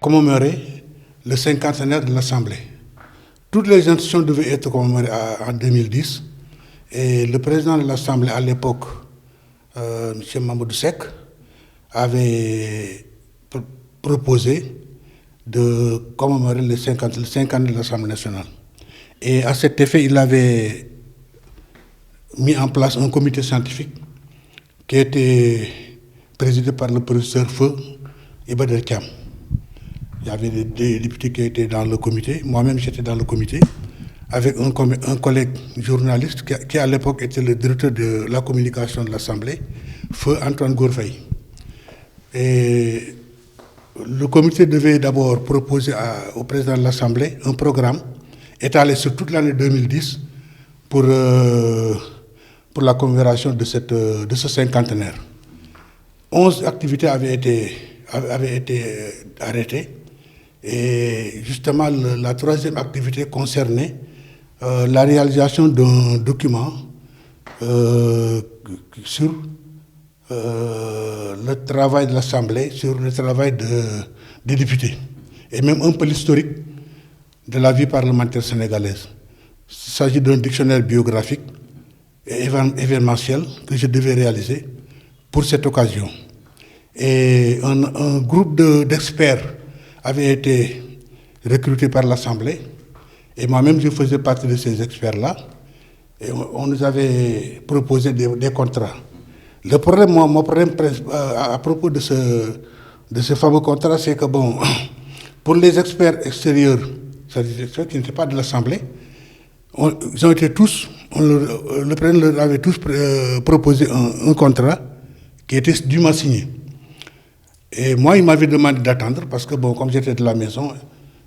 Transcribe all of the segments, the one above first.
commémorer le cinquantenaire de l'Assemblée. Toutes les institutions devaient être commémorées en 2010 et le président de l'Assemblée à l'époque, M. Mamadou Seck, avait proposé de commémorer les 50 ans de l'Assemblée nationale. Et à cet effet, il avait mis en place un comité scientifique qui était présidé par le professeur Feu Iba Der Thiam. Il y avait des députés qui étaient dans le comité, moi-même j'étais dans le comité, avec un collègue journaliste qui à l'époque était le directeur de la communication de l'Assemblée, Feu Antoine Gorfaye. Et le comité devait d'abord proposer au président de l'Assemblée un programme étalé sur toute l'année 2010 pour la commémoration de ce cinquantenaire. 11 activités avaient été arrêtées. Et justement, la troisième activité concernait la réalisation d'un document sur le travail de l'Assemblée, sur le travail des députés, et même un peu l'historique de la vie parlementaire sénégalaise. Il s'agit d'un dictionnaire biographique et événementiel que je devais réaliser pour cette occasion. Et un groupe d'experts avait été recruté par l'Assemblée, et moi-même je faisais partie de ces experts-là, et on nous avait proposé des contrats. Le problème, mon problème à propos de ce fameux contrat, c'est que bon, pour les experts extérieurs, c'est-à-dire ceux qui n'étaient pas de l'Assemblée, ils ont été tous, le président leur avait tous proposé un contrat qui était dûment signé. Et moi, il m'avait demandé d'attendre, parce que bon, comme j'étais de la maison,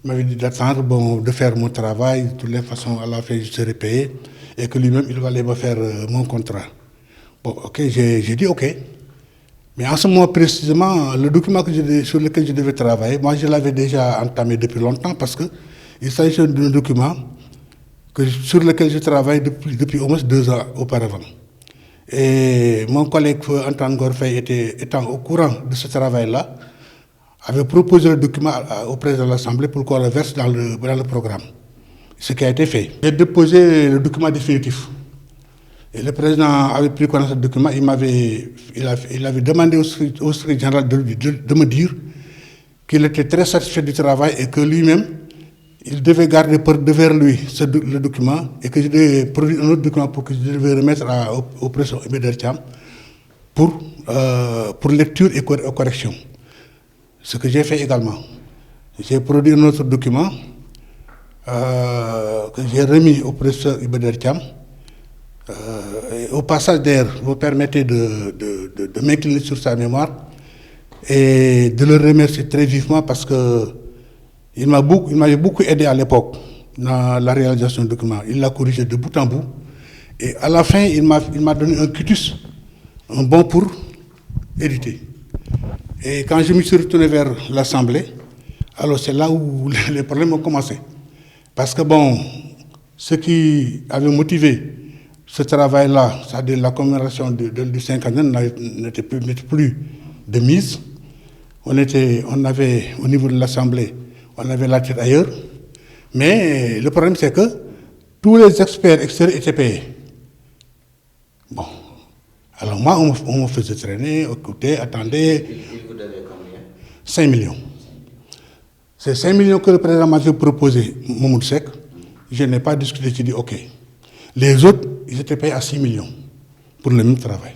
il m'avait dit d'attendre, bon, de faire mon travail, de toutes les façons, à la fin, je serais payé, et que lui-même, il allait me faire mon contrat. Bon, ok, j'ai dit ok. Mais en ce moment précisément, le document sur lequel je devais travailler, moi, je l'avais déjà entamé depuis longtemps, parce qu'il s'agissait d'un document sur lequel je travaille depuis au moins 2 ans auparavant. Et mon collègue Antoine Gorfaye, étant au courant de ce travail-là, avait proposé le document au président de l'Assemblée pour qu'on le verse dans le programme. Ce qui a été fait. J'ai déposé le document définitif. Et le président avait pris connaissance du document. Il avait demandé au secrétaire général de me dire qu'il était très satisfait du travail et que lui-même, il devait garder devant lui le document et que je devais produire un autre document pour que je devais remettre au président Iba Der Thiam pour lecture et correction. Ce que j'ai fait également. J'ai produit un autre document que j'ai remis au président Iba Der Thiam. Au passage d'ailleurs, vous permettez de m'incliner sur sa mémoire et de le remercier très vivement parce que il m'avait beaucoup aidé à l'époque dans la réalisation du document. Il l'a corrigé de bout en bout. Et à la fin, il m'a donné un quitus, un bon pour éditer. Et quand je me suis retourné vers l'Assemblée, alors c'est là où les problèmes ont commencé. Parce que bon, ce qui avait motivé ce travail-là, c'est-à-dire la commémoration du cinquantenaire, n'était plus de mise. On avait, au niveau de l'Assemblée, on avait la tête ailleurs. Mais le problème, c'est que tous les experts extérieurs étaient payés. Bon. Alors moi, on me faisait traîner, écouter, attendez. Il vous devait combien? 5 millions. C'est 5 millions que le président m'avait proposé, Mamadou Seck. Je n'ai pas discuté, j'ai dit OK. Les autres, ils étaient payés à 6 millions pour le même travail.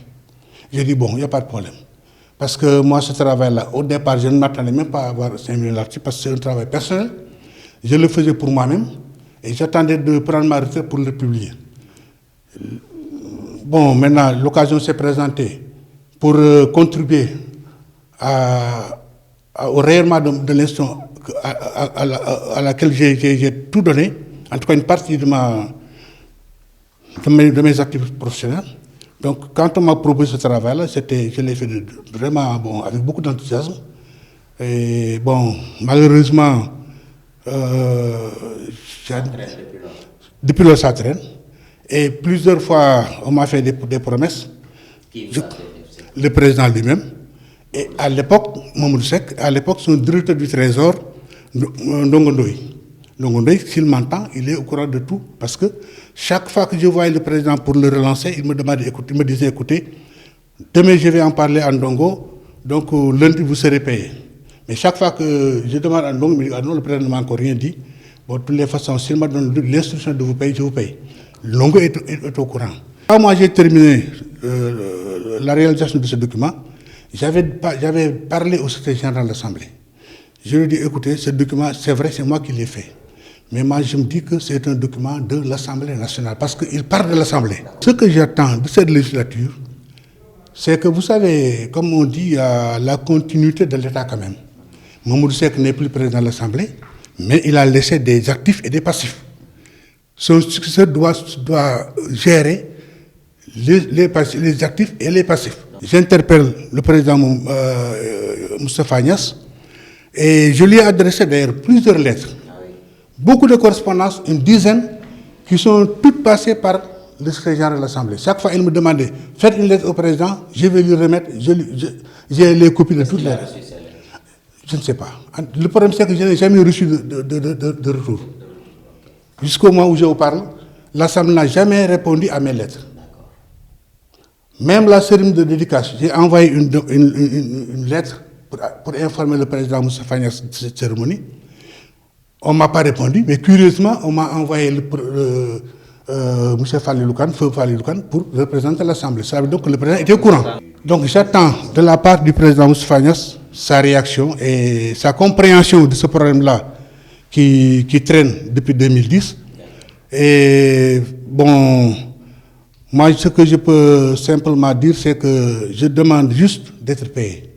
J'ai dit bon, il n'y a pas de problème. Parce que moi, ce travail-là, au départ, je ne m'attendais même pas à avoir 5 millions là-dessus parce que c'est un travail personnel. Je le faisais pour moi-même et j'attendais de prendre ma retraite pour le publier. Bon, maintenant, l'occasion s'est présentée pour contribuer au rayonnement de l'institution à laquelle j'ai tout donné, en tout cas une partie de mes activités professionnelles. Donc, quand on m'a proposé ce travail-là, je l'ai fait vraiment bon, avec beaucoup d'enthousiasme. Et bon, malheureusement, depuis lors, ça traîne. Et plusieurs fois, on m'a fait des promesses. Le président lui-même. Et à l'époque, Mamadou Seck, à l'époque, son directeur du Trésor Ndongondoy. Ndongondoy, s'il m'entend, il est au courant de tout. Parce que chaque fois que je voyais le président pour le relancer, il me disait, écoutez, demain je vais en parler à Ndongo, donc lundi vous serez payé. Mais chaque fois que je demande à Ndongo, il me dit, ah non, le président ne m'a encore rien dit. Bon, de toutes les façons, s'il m'a donné l'instruction de vous payer, je vous paye. Ndongo est au courant. Quand moi j'ai terminé la réalisation de ce document, j'avais parlé au secrétaire général de l'Assemblée. Je lui ai dit, écoutez, ce document, c'est vrai, c'est moi qui l'ai fait. Mais moi, je me dis que c'est un document de l'Assemblée nationale, parce qu'il part de l'Assemblée. Ce que j'attends de cette législature, c'est que, vous savez, comme on dit, la continuité de l'État quand même. Mamoudou Seck n'est plus président de l'Assemblée, mais il a laissé des actifs et des passifs. Son successeur doit gérer les actifs et les passifs. J'interpelle le président Moustapha Niasse et je lui ai adressé d'ailleurs plusieurs lettres. Beaucoup de correspondances, une dizaine, qui sont toutes passées par le secrétaire général de l'Assemblée. Chaque fois, il me demandait, faites une lettre au président, je vais lui remettre, j'ai les copies de toutes les lettres. Je ne sais pas. Le problème, c'est que je n'ai jamais reçu de retour. Jusqu'au moment où je vous parle, l'Assemblée n'a jamais répondu à mes lettres. Même la cérémonie de dédicace, j'ai envoyé une lettre pour informer le président Moustapha Niasse de cette cérémonie. On ne m'a pas répondu, mais curieusement, on m'a envoyé M. Fally Loukan, Feu Fally Loukan, pour représenter l'Assemblée. Ça veut dire que le président était au courant. Donc j'attends de la part du président Moustapha Niasse sa réaction et sa compréhension de ce problème-là qui traîne depuis 2010. Et bon, moi ce que je peux simplement dire, c'est que je demande juste d'être payé.